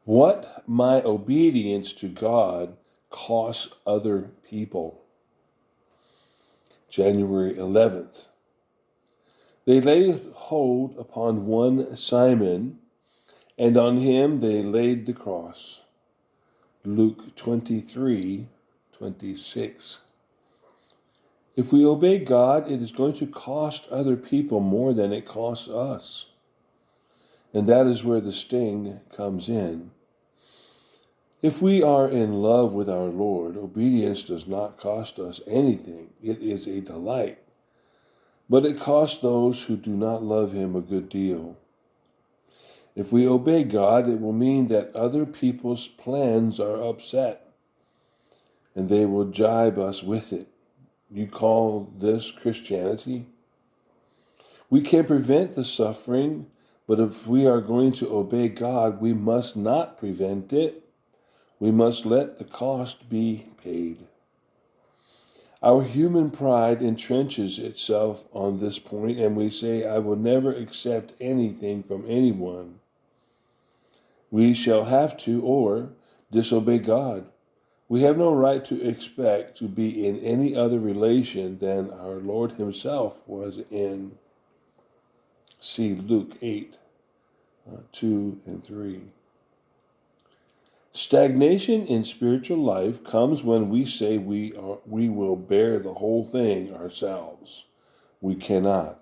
What my obedience to God costs other people. January 11th. They laid hold upon one Simon, and on him they laid the cross. Luke 23:26. If we obey God, it is going to cost other people more than it costs us. And that is where the sting comes in. If we are in love with our Lord, obedience does not cost us anything. It is a delight. But it costs those who do not love him a good deal. If we obey God, it will mean that other people's plans are upset, and they will jibe us with it. You call this Christianity? We can prevent the suffering, but if we are going to obey God, we must not prevent it. We must let the cost be paid. Our human pride entrenches itself on this point, and we say, I will never accept anything from anyone. We shall have to, or disobey God. We have no right to expect to be in any other relation than our Lord himself was in. See Luke 8:2 and 3. Stagnation in spiritual life comes when we say we will bear the whole thing ourselves. We cannot.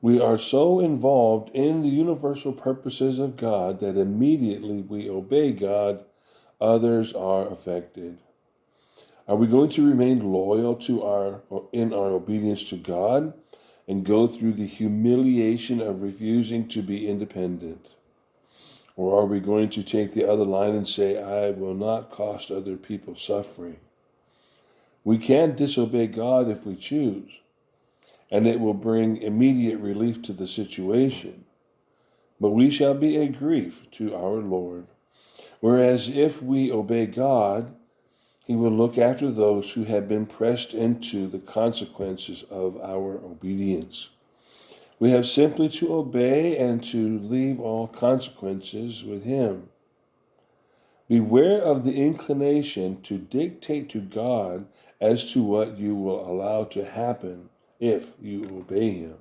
We are so involved in the universal purposes of God that immediately we obey God, others are affected. Are we going to remain loyal in our obedience to God and go through the humiliation of refusing to be independent? Or are we going to take the other line and say, I will not cost other people suffering? We can disobey God if we choose, and it will bring immediate relief to the situation. But we shall be a grief to our Lord. Whereas if we obey God, he will look after those who have been pressed into the consequences of our obedience. We have simply to obey and to leave all consequences with him. Beware of the inclination to dictate to God as to what you will allow to happen if you obey him.